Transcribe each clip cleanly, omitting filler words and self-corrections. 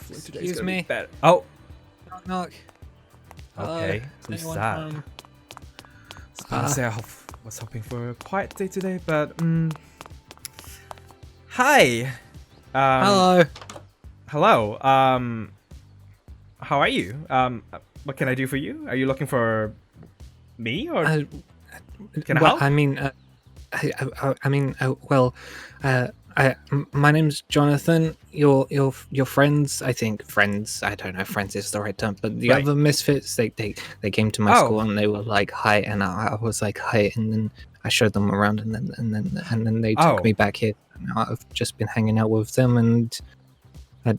Excuse me. Oh, Knock, knock. okay. Who's Anyone that? home? Honestly, I was hoping for a quiet day today, but hi. Hello. Hello. How are you? What can I do for you? Are you looking for me or can I Well, help? I mean, my name's Jonathan. Your friends, I think friends. I don't know if friends is the right term, but the Right. other misfits, they came to my Oh. school and they were like hi, and I was like hi, and then I showed them around, and then they took Oh. me back here. Now I've just been hanging out with them, and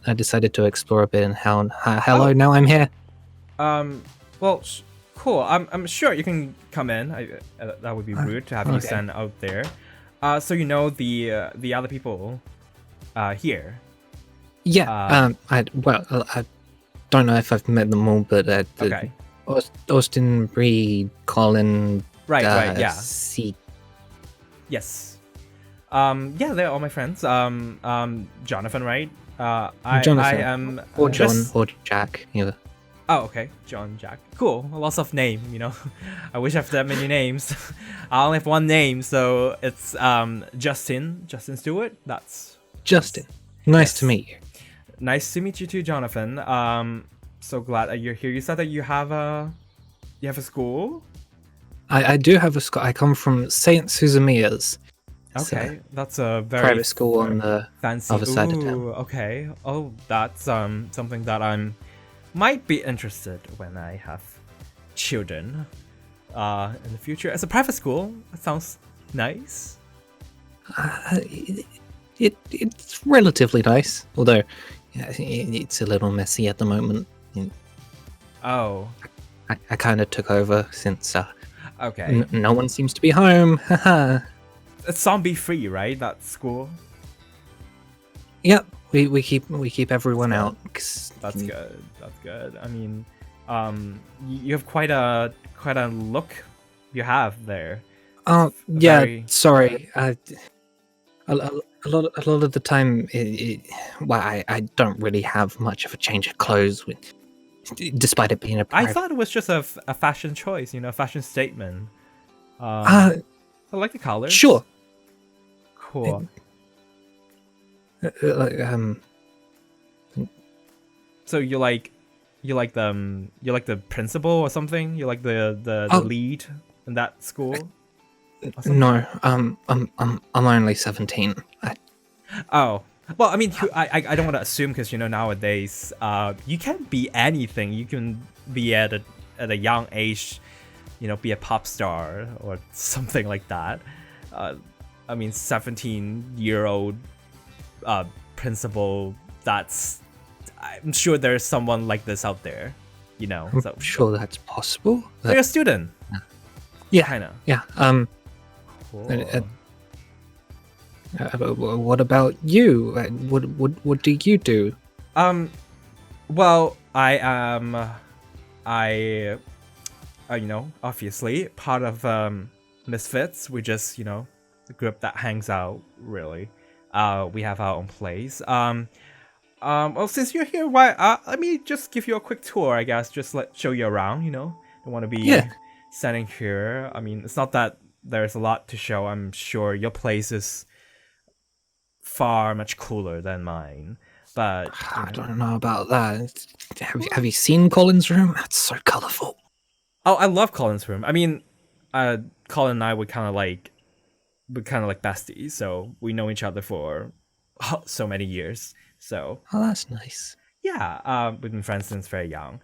I decided to explore a bit. And hello, Oh. now I'm here. Well, cool. I'm sure you can come in. That would be rude to have you Okay. stand out there. So you know the other people here. Yeah. I don't know if I've met them all, but Okay. Austin, Bree, Colin, Right, yeah. C. Yes. Yeah, they're all my friends. Jonathan, right? Jonathan. I am Or John, just... or Jack. Yeah. Oh, okay. John, Jack. Cool. Lots of name, you know. I wish I have that many names. I only have one name, so it's Justin Stewart. That's Justin. Nice Yes. to meet you. Nice to meet you too, Jonathan. So glad that you're here. You said that you have a school? I do have a school. I come from Saint Susamia's. It's a Okay. That's a very private school on the fancy other side of town. Ooh, okay. Oh, that's something that I'm might be interested when I have children in the future. As a private school, that sounds nice. It's relatively nice, although it's a little messy at the moment. Oh, I kind of took over since okay. no one seems to be home. Haha. It's zombie free, right? That school. Yep, we keep everyone out. 'Cause That's good. That's good. I mean, you have quite a look you have there. Oh yeah, Very- sorry. A lot of the time, I don't really have much of a change of clothes, despite it being a I private. thought it was just a fashion choice, you know, a fashion statement. Uh, I like the colors. sure. Cool. Like, So you like the principal or something? You like the Oh. lead in that school? Or something? no, I'm only 17. Oh. Well, I mean, I don't want to assume because you know nowadays, you can be anything. You can be at a young age, you know, be a pop star or something like that. I mean, 17-year-old principal. I'm sure there's someone like this out there, you know. I'm So sure that's possible. they're a student, Yeah, kind of. yeah. Cool. What about you? What do you do? Well, I am, you know, obviously part of Misfits. We just, you know, the group that hangs out. Really, we have our own place. Well, since you're here, why? Let me just give you a quick tour. I guess just show you around. You know, don't want to be Yeah. standing here. I mean, it's not that there's a lot to show. I'm sure your place is far much cooler than mine. But you I know. don't know about that. Have you seen Colin's room? That's so colorful. Oh, I love Colin's room. I mean, Colin and I would kind of like besties, so we know each other for so many years. So Oh, that's nice. yeah, we've been friends since very young.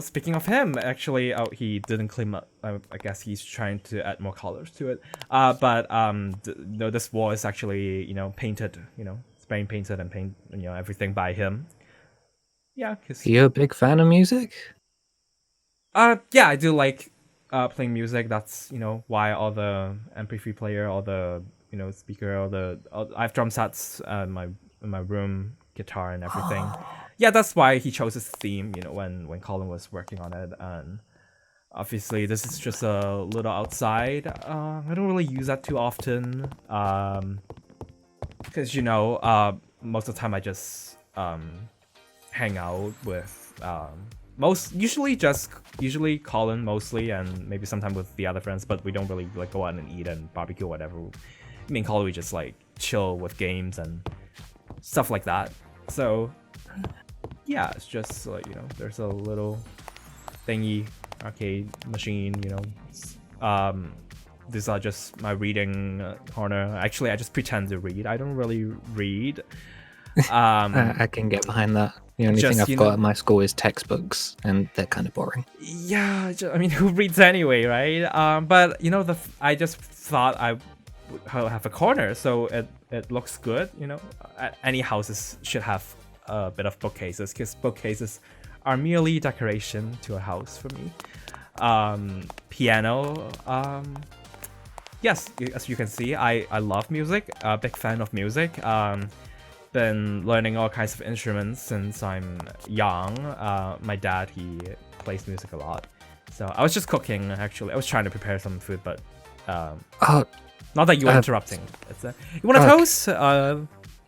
Speaking of him, actually, he didn't clean up. I guess he's trying to add more colors to it. But no, this wall is actually, you know, painted. You know, spray painted and paint, you know, everything by him. Yeah, cause Are you a big fan of music? yeah, I do like playing music. That's, you know, why all the MP3 player, all the, you know, speaker, I have drum sets in my room, guitar and everything. Yeah, that's why he chose his theme, you know, when Colin was working on it. And Obviously, this is just a little outside. I don't really use that too often. Because most of the time I just hang out with usually Colin mostly, and maybe sometime with the other friends, but we don't really like go out and eat and barbecue or whatever. Me and Colin, we just like chill with games and stuff like that. So yeah, it's just like, there's a little thingy arcade machine, these are just my reading corner. Actually, I just pretend to read. I don't really read. I can get behind that. The only thing I've got at my school is textbooks, and they're kind of boring. Yeah, I mean, who reads anyway, right? But I just thought I would have a corner, so it looks good. Any houses should have a bit of bookcases, because bookcases are merely decoration to a house for me. Piano. Yes, as you can see, I love music. A big fan of music. Been learning all kinds of instruments since I'm young. My dad, he plays music a lot. So I was just cooking, actually. I was trying to prepare some food, but not that you were interrupting. You want a toast?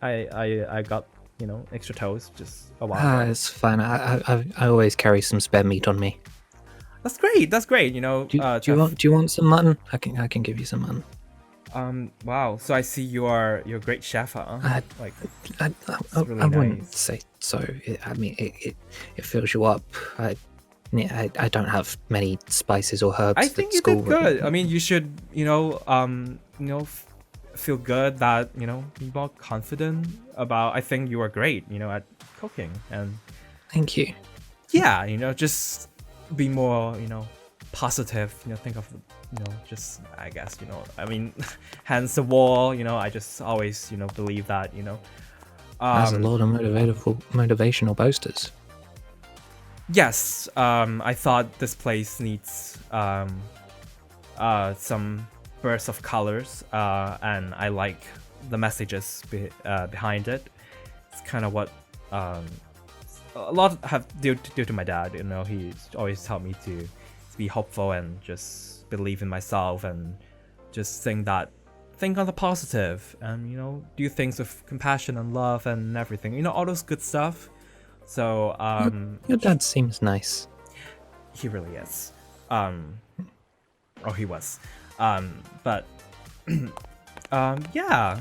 I got extra toast just a while ago. It's fine. I always carry some spare meat on me. That's great. That's great. Do you want some mutton? I can give you some mutton. Wow. So I see you're a great chef, huh? I really wouldn't nice. say so. It fills you up. I don't have many spices or herbs. I think you did good. I mean, you should feel good that be more confident about. I think you are great. At cooking, and thank you. Yeah, just be more positive. Think of just, I guess, I mean, hence the wall. I just always believe that There's a lot of motivational posters. Yes, I thought this place needs some bursts of colors, and I like the messages behind it. It's kind of what a lot have due to my dad. He always taught me to be hopeful and just believe in myself, and just think on the positive, and do things with compassion and love and everything. All those good stuff. So your dad seems nice. He really is. Or he was. But yeah.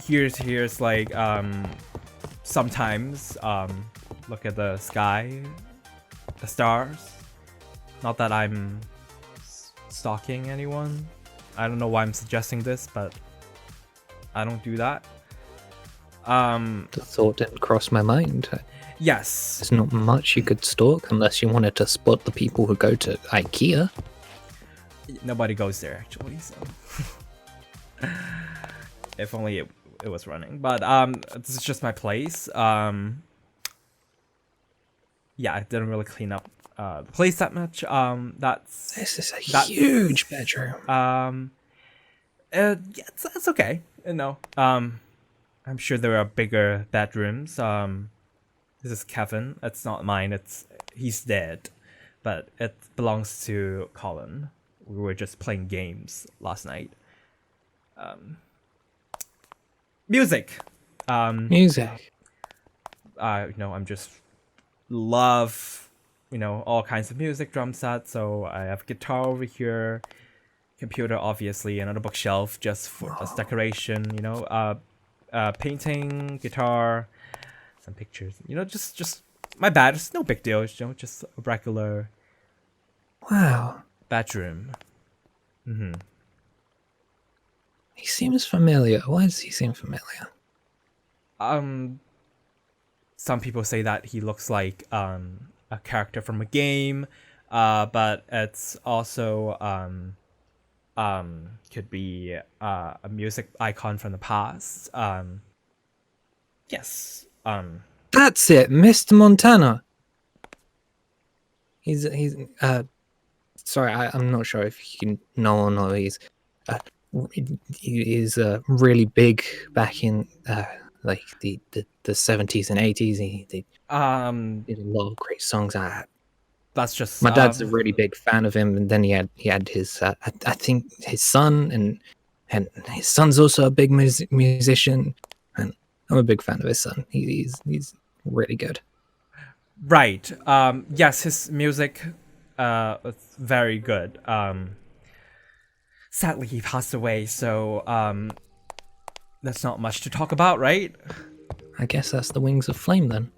Here's like sometimes look at the sky, the stars. Not that I'm stalking anyone. I don't know why I'm suggesting this, but I don't do that. The thought didn't cross my mind. Yes. There's not much you could stalk unless you wanted to spot the people who go to IKEA. Nobody goes there, actually, so if only it was running. But this is just my place. Yeah, I didn't really clean up the place that much. This is a huge bedroom. Yeah, it's okay. I'm sure there are bigger bedrooms. This is Kevin. It's not mine. He's dead, but it belongs to Colin. We were just playing games last night. Music. Music. I'm just love, all kinds of music, drum set. So I have guitar over here, computer obviously, another bookshelf just for as decoration. Painting, guitar, some pictures. Just my bad. It's no big deal. Just a regular. Wow. Bedroom. Mm-hmm. He seems familiar. Why does he seem familiar? Some people say that he looks like a character from a game, but it's also could be a music icon from the past. Yes. That's it, Mr. Montana. He's sorry, I'm not sure if you know or not. He is really big back in like the 70s and 80s. He did a lot of great songs. That's just My dad's a really big fan of him, and then he had his I think his son, and his son's also a big musician, and I'm a big fan of his son. He's really good. right. Yes, his music was very good. Sadly, he passed away, so that's not much to talk about, right? I guess that's the Wings of Flame then.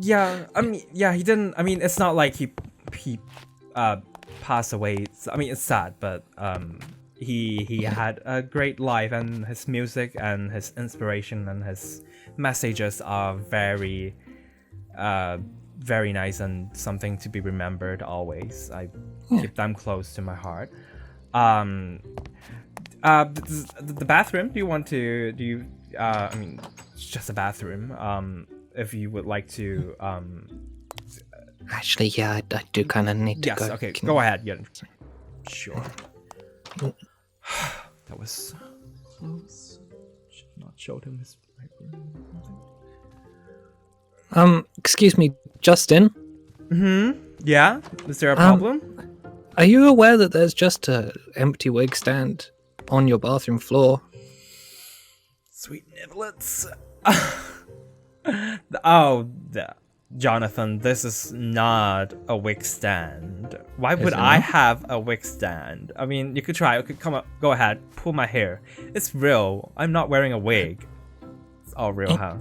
Yeah, I mean, yeah, he didn't. I mean, it's not like he passed away. I mean, it's sad, but he had a great life, and his music and his inspiration and his messages are very very nice and something to be remembered always. I keep them close to my heart. The bathroom. Do you want to? Do you? I mean, it's just a bathroom. If you would like to. Actually, yeah, I do kind of need to yes. go. Okay. Go ahead. Yeah. Sure. That was close. Should not showed him his room. Excuse me, Justin. Yeah. Is there a problem? Are you aware that there's just a empty wig stand on your bathroom floor? Sweet niblets. Oh, Jonathan, this is not a wig stand. Why would I have a wig stand? I mean, you could try. Okay, come up. Go ahead. Pull my hair. It's real. I'm not wearing a wig. It's all real, huh?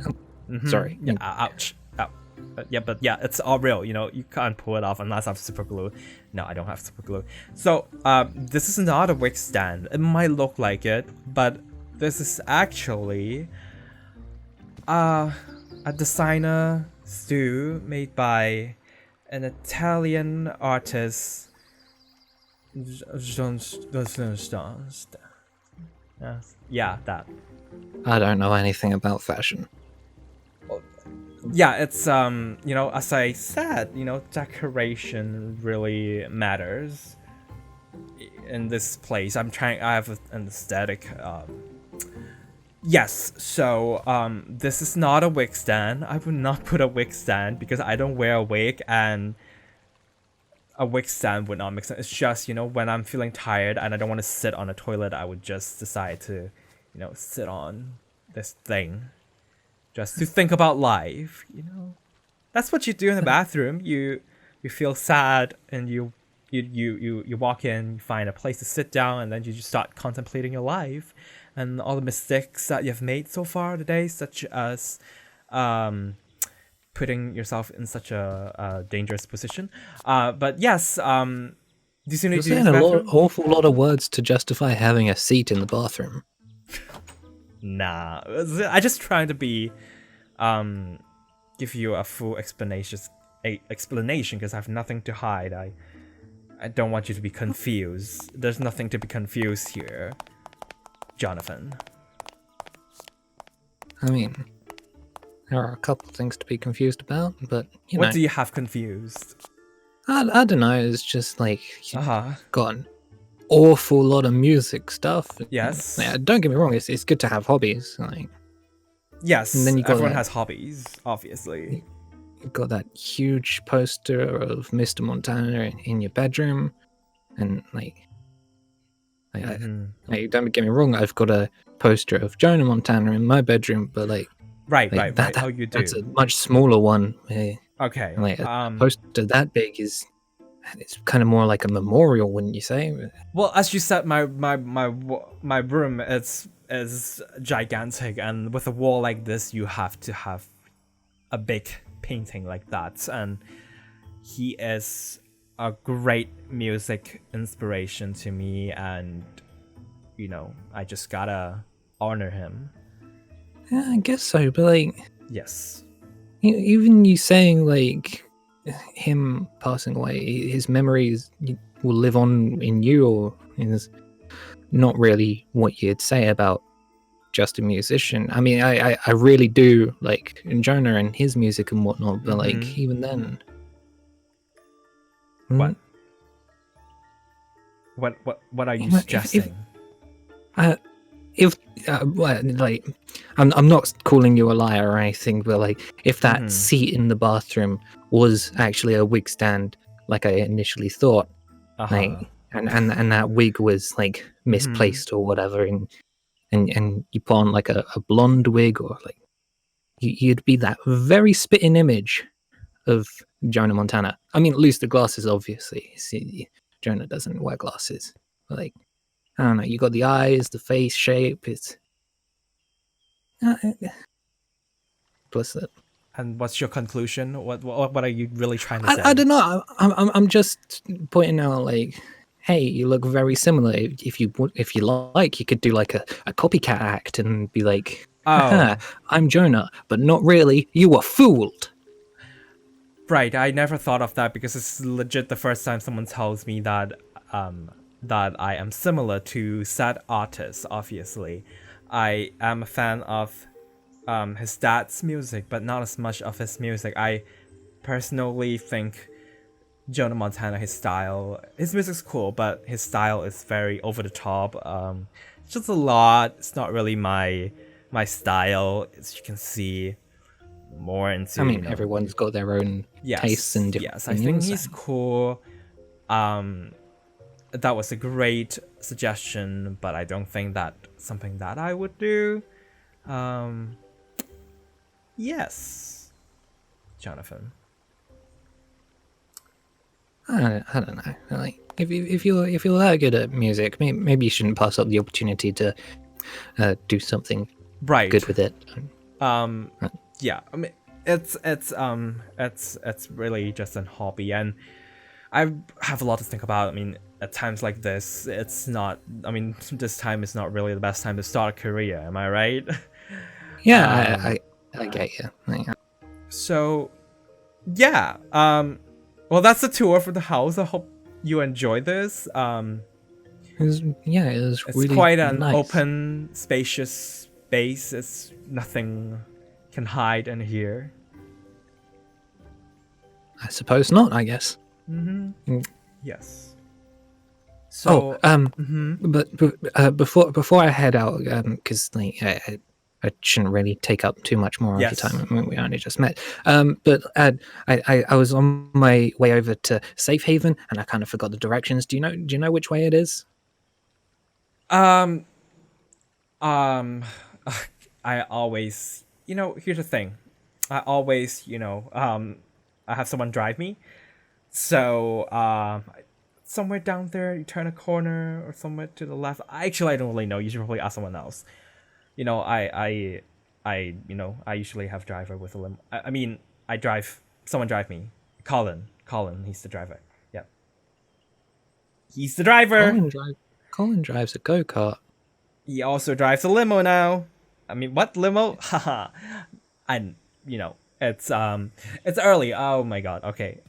Sorry. Yeah. Ouch. Ow. Yeah, but yeah, it's all real. You know, you can't pull it off unless I have super glue. No, I don't have super glue. So, this is not a wig stand. It might look like it, but this is actually a designer stew made by an Italian artist. Yeah, that. I don't know anything about fashion. Yeah, it's you know, as I said, you know, decoration really matters in this place. I have an aesthetic. Yes, so this is not a wig stand. I would not put a wig stand because I don't wear a wig, and a wig stand would not make sense. It's just, you know, when I'm feeling tired and I don't want to sit on a toilet, I would just decide to, you know, sit on this thing just to think about life, you know. That's what you do in the bathroom. You feel sad and you walk in, you find a place to sit down, and then you just start contemplating your life and all the mistakes that you've made so far today, such as putting yourself in such a dangerous position. But yes, do you see You're saying awful lot of words to justify having a seat in the bathroom. Nah, I just trying to be, give you a full explanation because I have nothing to hide. I don't want you to be confused. There's nothing to be confused here, Jonathan. I mean, there are a couple things to be confused about, but you know. What do you have confused? I don't know. It's just like got an awful lot of music stuff. Yes. Yeah, don't get me wrong. It's good to have hobbies. Like, yes. And then you got everyone has hobbies, obviously. You've got that huge poster of Mr. Montana in your bedroom, and like, don't get me wrong. I've got a poster of Jonah Montana in my bedroom, but like, right. Oh, you do. That's a much smaller one. Okay. Like a poster that big it's kind of more like a memorial, wouldn't you say? Well, as you said, my room is gigantic, and with a wall like this, you have to have a big painting like that. And he is a great music inspiration to me, and you know, I just gotta honor him. Yeah, I guess so, but like, yes, even you saying like him passing away, his memories will live on in you, or is not really what you'd say about just a musician. I mean, I really do like Jonah and his music and whatnot, but like even then, what are you suggesting? if like I'm not calling you a liar or anything, but like if that seat in the bathroom was actually a wig stand, like I initially thought, like and that wig was like misplaced or whatever, and you put on like a blonde wig, or like you'd be that very spitting image of Jonah Montana. I mean, lose the glasses, obviously. See, Jonah doesn't wear glasses. But like, I don't know. You got the eyes, the face shape. It's plus that. And what's your conclusion? What are you really trying to say? I don't know. I'm just pointing out like, hey, you look very similar. If you like, you could do like a copycat act and be like, I'm Jonah, but not really. You were fooled. Right, I never thought of that because it's legit the first time someone tells me that that I am similar to said artist. Obviously, I am a fan of his dad's music, but not as much of his music. I personally think Jonah Montana, his music's cool, but his style is very over the top. It's just a lot. It's not really my style, as you can see. More into, I mean, everyone's got their own tastes and different I think he's cool. That was a great suggestion, but I don't think that something that I would do. Yes, Jonathan. I don't know. Like, if you're that good at music, maybe you shouldn't pass up the opportunity to do something good with it. Yeah, I mean, it's really just a hobby, and I have a lot to think about. I mean, at times like this, it's not. I mean, this time is not really the best time to start a career. Am I right? Yeah, I get you. Yeah. So, yeah. Well, that's the tour for the house. I hope you enjoy this. It was It's really quite an nice. open, spacious space. It's nothing can hide in here. I suppose not. I guess. Yes. So, but before I head out, because like I shouldn't really take up too much more of your time. I mean, we only just met. But I was on my way over to Safe Haven, and I kind of forgot the directions. Do you know which way it is? I always, here's the thing. I always, I have someone drive me. So, somewhere down there, you turn a corner, or somewhere to the left. I don't really know. You should probably ask someone else. I usually have driver with a limo. I mean, someone drive me. Colin, he's the driver. Yeah. He's the driver. Colin drives a go-kart. He also drives a limo now. I mean, what limo? Haha. And, it's early. Oh my god. Okay.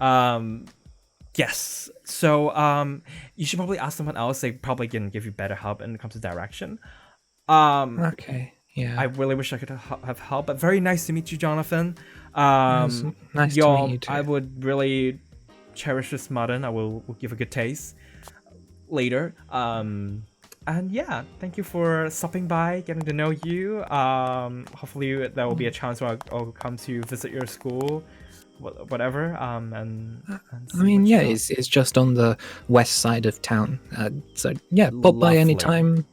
Yes. So, you should probably ask someone else. They probably can give you better help when it comes to direction. Okay. Yeah. I really wish I could have help, but very nice to meet you, Jonathan. Nice to meet you too. I would really cherish this mutton. I will give a good taste later. And yeah, thank you for stopping by, getting to know you. Hopefully there will be a chance where I'll come to visit your school, whatever. And I mean, yeah, it's just on the west side of town. So yeah, pop by anytime.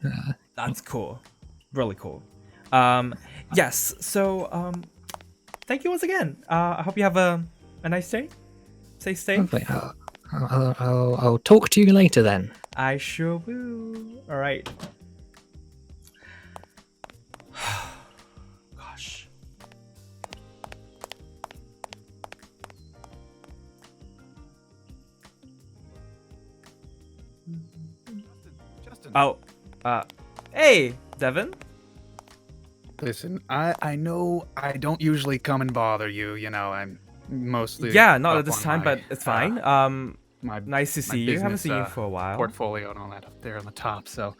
That's cool. Really cool. Yes. So thank you once again. I hope you have a nice day. Stay safe. Lovely. I'll talk to you later then. I sure will. All right. Gosh. Justin. Oh. Hey, Devin. Listen, I know I don't usually come and bother you. I'm mostly not at this time, but it's fine. Nice to see you. Haven't seen you for a while. Portfolio and all that up there on the top. So.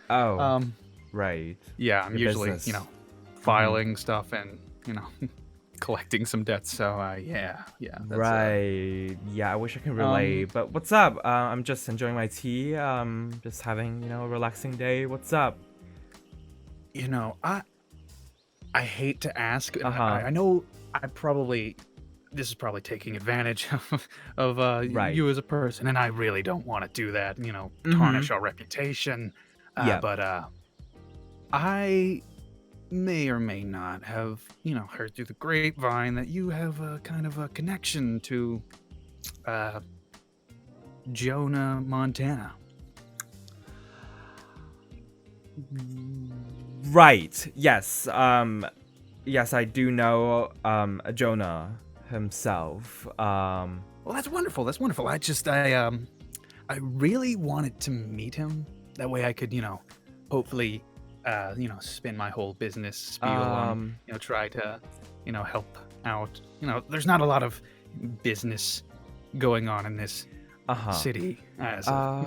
Right. Yeah, I'm Your usually business. filing stuff and collecting some debts. So yeah. That's, Right. Yeah, I wish I could relate. But what's up? I'm just enjoying my tea. Just having a relaxing day. What's up? You know, I hate to ask. And Uh-huh. I know this is probably taking advantage of Right. you as a person, and I really don't want to do that. You know, Mm-hmm. tarnish our reputation. Yeah. But I may or may not have, heard through the grapevine that you have a kind of a connection to uh, Jonah, Montana. Right. Yes. Yes, I do know Jonah himself. Well, that's wonderful. That's wonderful. I really wanted to meet him. That way I could, hopefully, spin my whole business spiel on, try to, help out. There's not a lot of business going on in this uh-huh. city as of,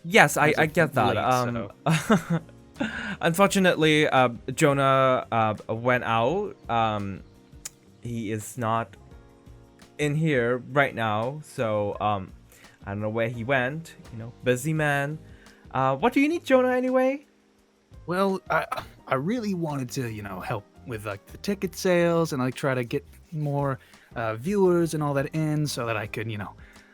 Yes, as I of get that. late, so. Unfortunately, Jonah went out. He is not in here right now, so I don't know where he went. Busy man. What do you need, Jonah, anyway? Well, I really wanted to, help with like the ticket sales and like try to get more viewers and all that in so that I could,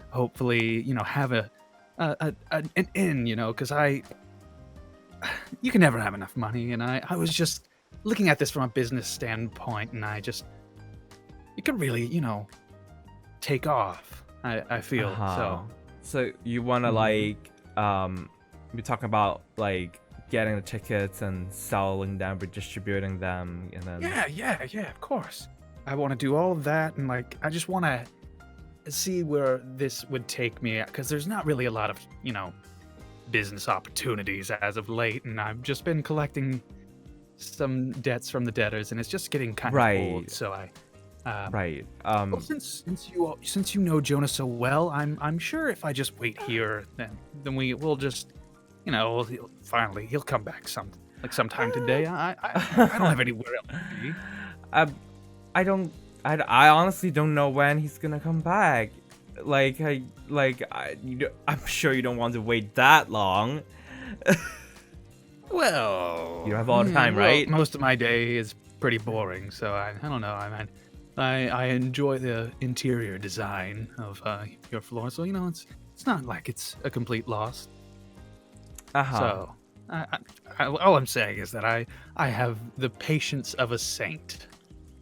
hopefully, have an in, because you can never have enough money, and I was just looking at this from a business standpoint, and it could really, take off. I feel So you wanna we talk about like getting the tickets and selling them, redistributing them, and then yeah, of course. I want to do all of that, and like I just want to see where this would take me, because there's not really a lot of business opportunities as of late, and I've just been collecting some debts from the debtors, and it's just getting kind of old. So well, since you know Jonah so well, I'm sure if I just wait here, then we'll just he'll come back sometime today. I don't have anywhere else to be. I honestly don't know when he's gonna come back. I'm sure you don't want to wait that long. Well, you don't have all the time, well, right? Most of my day is pretty boring, so I don't know. I enjoy the interior design of your floor, so it's not like it's a complete loss. So, all I'm saying is that I have the patience of a saint.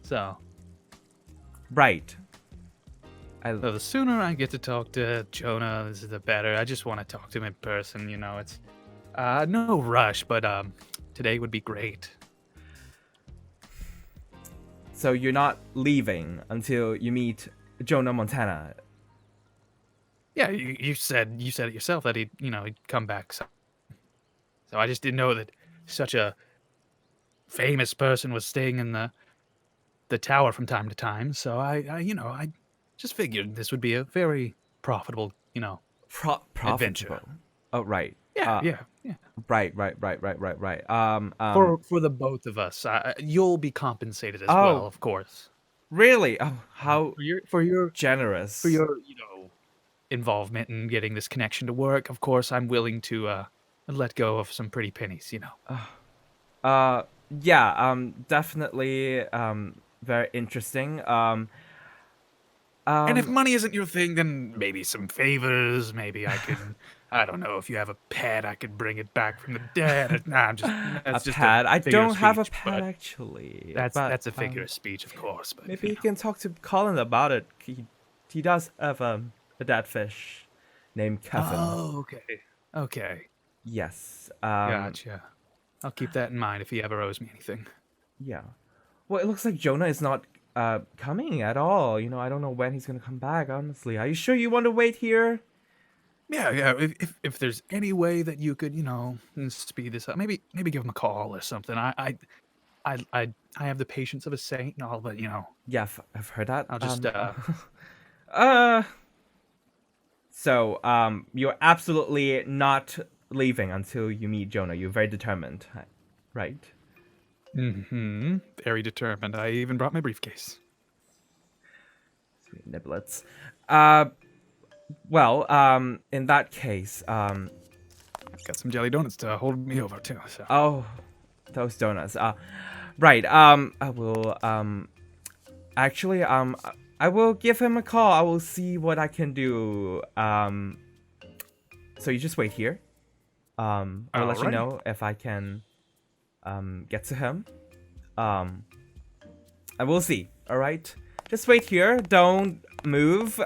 So, right. So the sooner I get to talk to Jonah, the better. I just want to talk to him in person. It's no rush, but today would be great. So you're not leaving until you meet Jonah Montana. Yeah, you said it yourself that he'd come back. So I just didn't know that such a famous person was staying in the tower from time to time. So I just figured this would be a very profitable adventure. Oh, right. Yeah. Right. For the both of us, you'll be compensated as well, of course. Really? Oh, how for your generous. For your involvement in getting this connection to work. Of course, I'm willing to let go of some pretty pennies. Yeah. Definitely. Very interesting. And if money isn't your thing, then maybe some favors. Maybe I can. I don't know if you have a pet. I could bring it back from the dead. Nah, that's just pet. I don't have a speech, pet actually. That's a figure of speech, of course. But maybe you can talk to Colin about it. He does have a dead fish named Kevin. Oh, okay. Yes. Gotcha. I'll keep that in mind if he ever owes me anything. Yeah. Well, it looks like Jonah is not coming at all. I don't know when he's gonna come back. Honestly, are you sure you want to wait here? Yeah. If there's any way that you could, speed this up, maybe give him a call or something. I have the patience of a saint and all, but Yeah, I've heard that. I'll just So you're absolutely not leaving until you meet Jonah. You're very determined, right? Mm-hmm. Very determined. I even brought my briefcase. Sweet niblets. Well, in that case, Got some jelly donuts to hold me over too. So. Oh, those donuts. Right. I will. Actually, I will give him a call. I will see what I can do. So you just wait here. I'll let you know if I can, get to him. I will see. All right. Just wait here. Don't move.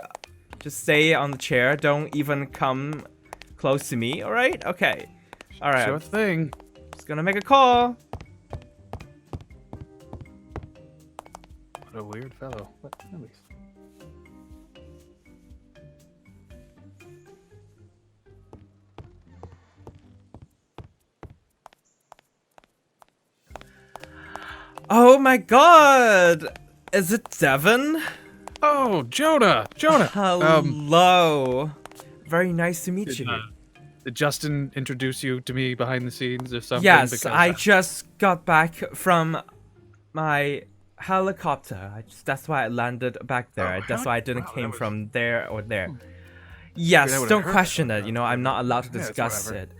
Just stay on the chair. Don't even come close to me. All right. Okay. All right. Sure thing. Just gonna make a call. What a weird fellow. What? Oh my God! Is it Devin? Oh, Jonah! Hello. Very nice to meet you. Did Justin introduce you to me behind the scenes or something? Yes, Because, I just got back from my helicopter. That's why I landed back there. That's why I didn't came from there or there. Yes, don't question it. You know, I'm not allowed to discuss it.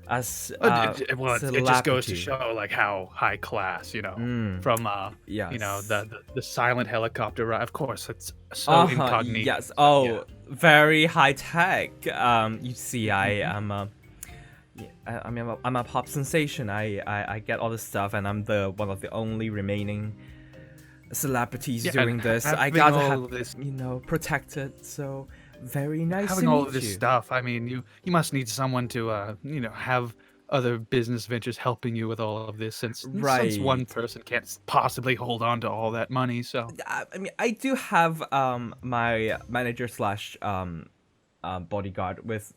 As well, it just goes to show like how high class, you know, from yes. you know, the silent helicopter ride. Of course, it's so incognito. Yes. Oh, very high tech. You see, I'm a pop sensation. I get all this stuff, and I'm one of the only remaining celebrities doing this. I gotta have this, you know, protected. So. Very nice having all of this stuff. I mean, you must need someone to you know, have other business ventures helping you with all of this since one person can't possibly hold on to all that money. So I mean, I do have my manager slash bodyguard with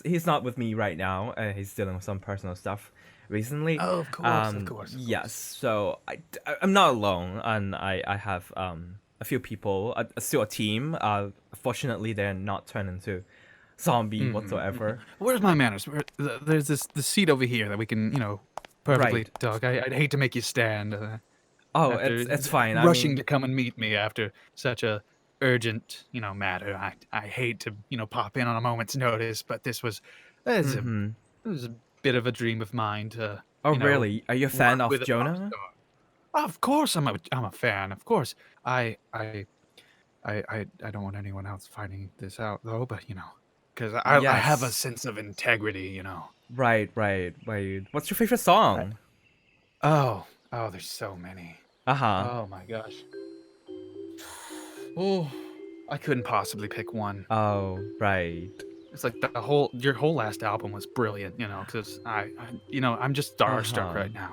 he's not with me right now. He's dealing with some personal stuff recently. Oh, of course. Yes, so I'm not alone, and I have a few people, still a team. Fortunately, they're not turned into zombie whatsoever. Where's my manners? There's the seat over here that we can, you know, perfectly talk. I'd hate to make you stand. It's fine. Rushing to come and meet me after such a urgent, you know, matter. I hate to, you know, pop in on a moment's notice, but this was a bit of a dream of mine to. Oh, you know, really? Are you a fan of Jonah? Of course, I'm a fan. Of course, I don't want anyone else finding this out though. But you know, because I have a sense of integrity. You know. Right. What's your favorite song? Oh, there's so many. Oh my gosh. Oh, I couldn't possibly pick one. Oh, right. It's like your whole last album was brilliant. You know, because I'm just starstruck right now.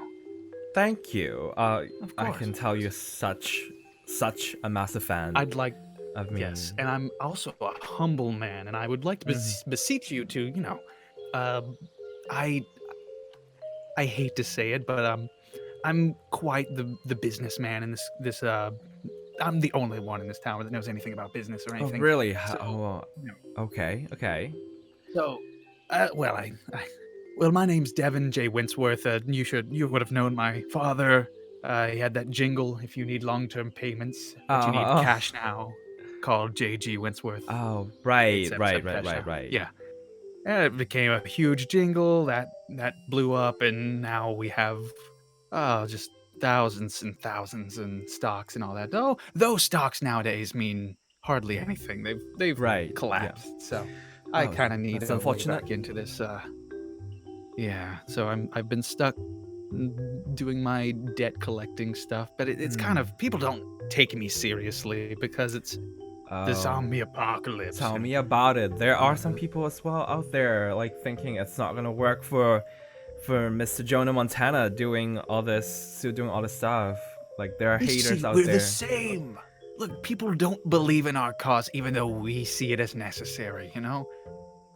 Thank you. I course, can tell you're such a massive fan. I'd like of me. Yes, and I'm also a humble man, and I would like to beseech you to, you know, I hate to say it, but I'm quite the businessman in this. I'm the only one in this town that knows anything about business or anything. Oh, really? So, okay. So, well, my name's Devin J. Winsworth. You would have known my father. He had that jingle, if you need long-term payments, but you need cash now, called J.G. Winsworth. Oh, right. Yeah. And it became a huge jingle that blew up, and now we have just thousands and thousands in stocks and all that. Oh, those stocks nowadays mean hardly anything. They've collapsed. Yeah. So I kind of need to get back into this. Yeah. So I've been stuck doing my debt collecting stuff, but it's kind of, people don't take me seriously because it's the zombie apocalypse. Tell me about it. There are some people as well out there like thinking it's not gonna work for Mr. Jonah Montana doing all this stuff. Like there are haters out there. We're the same. Look, people don't believe in our cause even though we see it as necessary, you know?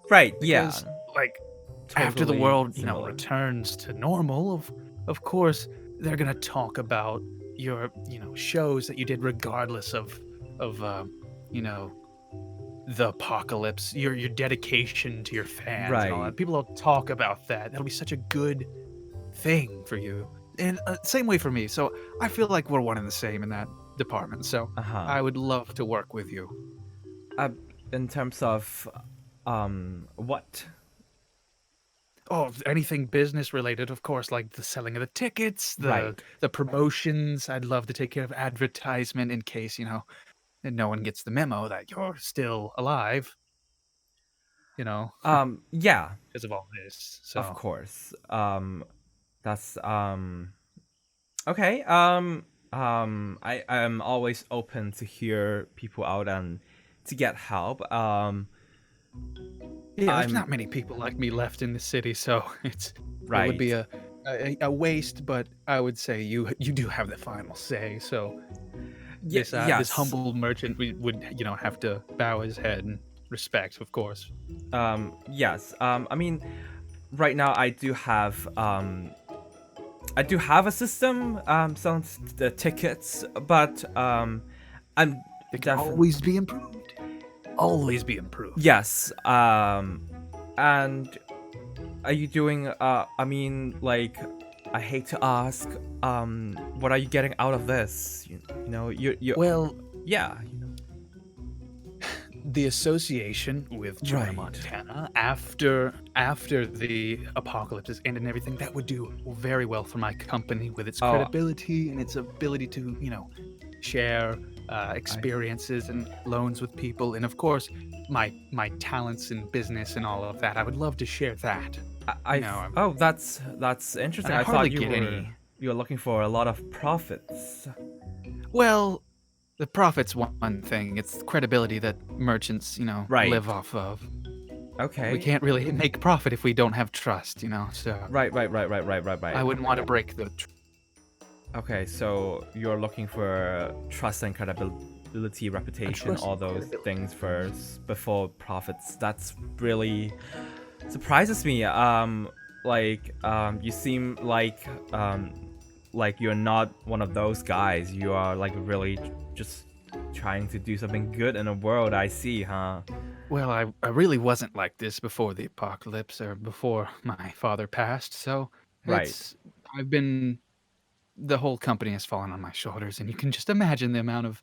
Right, because, like, totally after the world, you know, returns to normal, of course, they're gonna talk about your, you know, shows that you did regardless of you know, the apocalypse, your dedication to your fans and all that. People will talk about that. That'll be such a good thing for you. And same way for me. So I feel like we're one and the same in that department. So I would love to work with you. In terms of what? Oh, anything business related, of course, like the selling of the tickets, Right. the promotions. I'd love to take care of advertisement in case, and no one gets the memo that you're still alive, you know, Yeah, because of all this. of So, course. That's okay. I am always open to hear people out and to get help. yeah, there's I'm not many people like me left in the city, so it would be right. a waste, but I would say you do have the final say. So this Yes. humble merchant would have to bow his head in respect, of course. Yes. I mean, right now I do have a system selling the tickets, but I'm It can definitely always be improved. Always be improved. yes. And are you doing? I mean, like, I hate to ask. What are you getting out of this? You know, you. Well, Yeah. You know. the association with Jonah, Right. Montana, after the apocalypse is ended and everything, that would do very well for my company with its Oh. credibility and its ability to, share experiences and loans with people, and of course, my talents in business and all of that. I would love to share that. Oh, that's interesting. I I hardly thought you get were any. looking for a lot of profits. Well, the profit's one thing. It's credibility that merchants, Right. live off of. Okay. We can't really make profit if we don't have trust, So Right. I wouldn't want to break the. Okay, so you're looking for trust and credibility, reputation, trust all and those credibility. things first before profits. That's really surprises me. You seem like you're not one of those guys. You are like really just trying to do something good in the world. I see, huh? Well, I really wasn't like this before the apocalypse or before my father passed. So Right. I've been. The whole company has fallen on my shoulders, and you can just imagine the amount of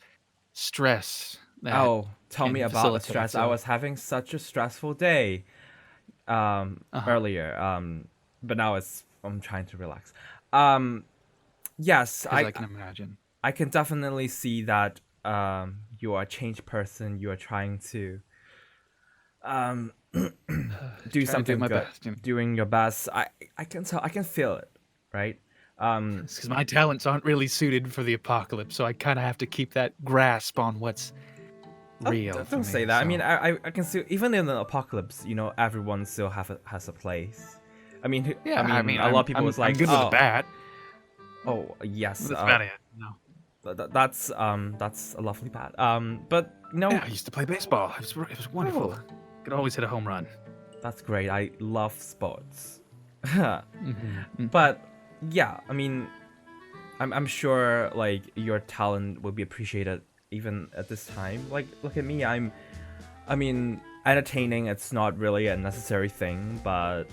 stress that Oh, tell me can about the facilitate. stress. I So, was having such a stressful day earlier. But now I'm trying to relax. Yes, because I can imagine. I can definitely see that you are a changed person. You are trying to um do Trying to something do my good, best. doing your best. I can tell. I can feel it, right? It's because my talents aren't really suited for the apocalypse, so I kind of have to keep that grasp on what's real. For Don't me, say that. I so- mean, I can see even in the apocalypse, everyone still has a place. I mean, yeah. I mean, a lot of people I'm was like, good with a bat. oh yes, That's about it. that's a lovely bat. But Yeah, I used to play baseball. It was wonderful. Oh. Could always hit a home run. That's great. I love sports. Mm-hmm. But yeah, I mean, I'm sure like your talent will be appreciated even at this time. Like, look at me. I mean, entertaining. It's not really a necessary thing, but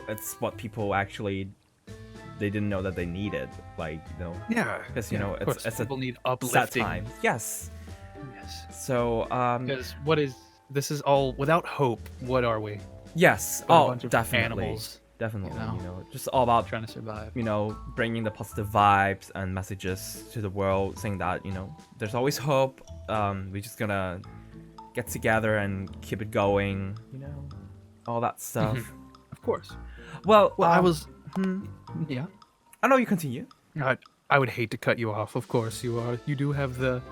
it's what people actually they didn't know that they needed. Like, Yeah, because of course, it's a people need sad uplifting. time. Yes. Yes. So Because this is all without hope. What are we? yes. We're a Oh, bunch of definitely. animals Definitely. know? Just all about trying to survive. bringing the positive vibes and messages to the world, saying that there's always hope. We're just gonna get together and keep it going. All that stuff. Of course. Well, Well, I was. Yeah. I know you continue. I would hate to cut you off. Of course, you do have the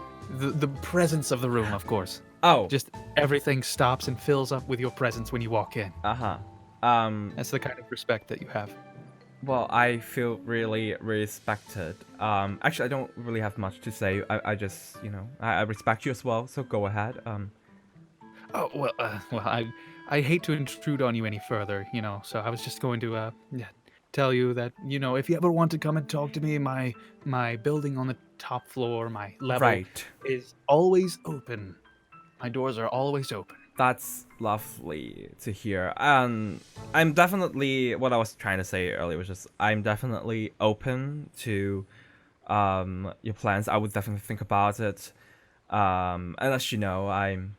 presence of the room. Of course, Oh, just everything stops and fills up with your presence when you walk in. uh-huh. That's the kind of respect that you have. Well, I feel really respected. Actually, I don't really have much to say. I just, I respect you as well. So go ahead. Oh well, I hate to intrude on you any further. So I was just going to tell you that if you ever want to come and talk to me, my building on the top floor, my level Right. is always open. My doors are always open. That's lovely to hear. I'm definitely what I was trying to say earlier was just I'm definitely open to your plans. I would definitely think about it. Unless I'm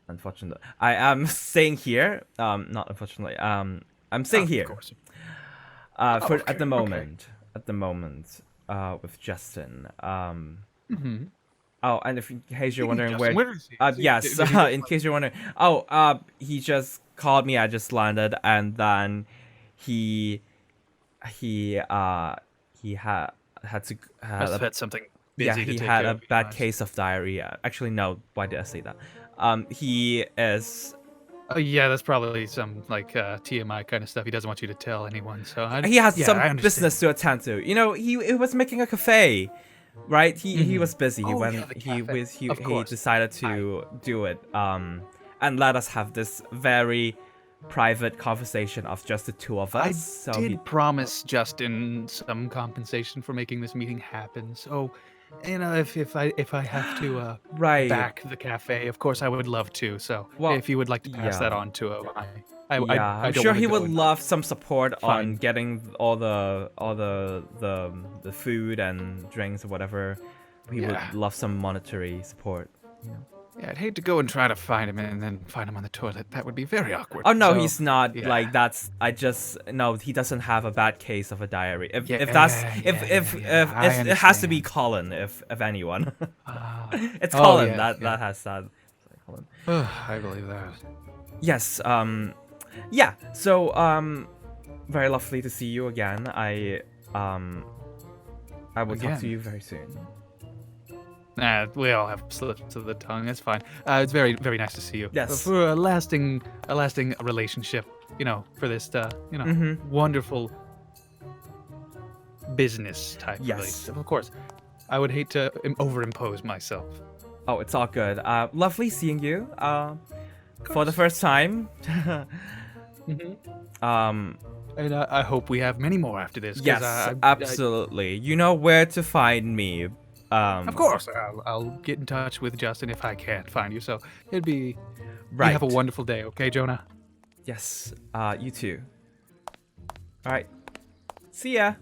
unfortunate. I am staying here. Not unfortunately. I'm staying Of here. course. For Okay, at the moment, with Justin. Mm-hmm. Oh, and if in case you're wondering Justin, where is he? Is he- yes, did he go, in like- case you're wondering, he just called me. I just landed, and then he had to Must have had something busy yeah, to he take had care a of, you bad know, case of diarrhea. Actually, no. Why did I say that? He is. Oh yeah, that's probably some like TMI kind of stuff. He doesn't want you to tell anyone. So He has yeah, some I understand. business to attend to. You know, he was making a cafe, right? He was busy Oh, when yeah, the he cafe. was he Of course. decided to do it. And let us have this very private conversation of just the two of us. I So did he, promise Justin some compensation for making this meeting happen. So, you know, if I have to right. back the cafe, of course I would love to. So, Well, if you would like to pass that yeah. on to him, I I'm don't sure wanna he go would and love some support on find- getting all the food and drinks or whatever. He Yeah. would love some monetary support. You know. Yeah, I'd hate to go and try to find him and then find him on the toilet. That would be very awkward. Oh no, So, he's not yeah. like that's. I just no. He doesn't have a bad case of a diarrhea. If Yeah, that's yeah, I it has to be understand. Colin. If anyone, Ah. it's Oh, Colin yeah, that yeah. has that. Sorry, Colin. I believe that. Yes. Yeah. So very lovely to see you again. I will talk to Again. you very soon. Nah, we all have slips of the tongue. It's fine. It's very, very nice to see you. Yes. For a lasting relationship, you know, for this, wonderful business type Yes. relationship. Of course, I would hate to overimpose myself. Oh, it's all good. Lovely seeing you. For the course. first time. And I hope we have many more after this. 'cause Yes, absolutely. You know where to find me. Of course, I'll get in touch with Justin if I can't find you. So it'd be. Right. You have a wonderful day, okay, Jonah? Yes. You too. All right. See ya.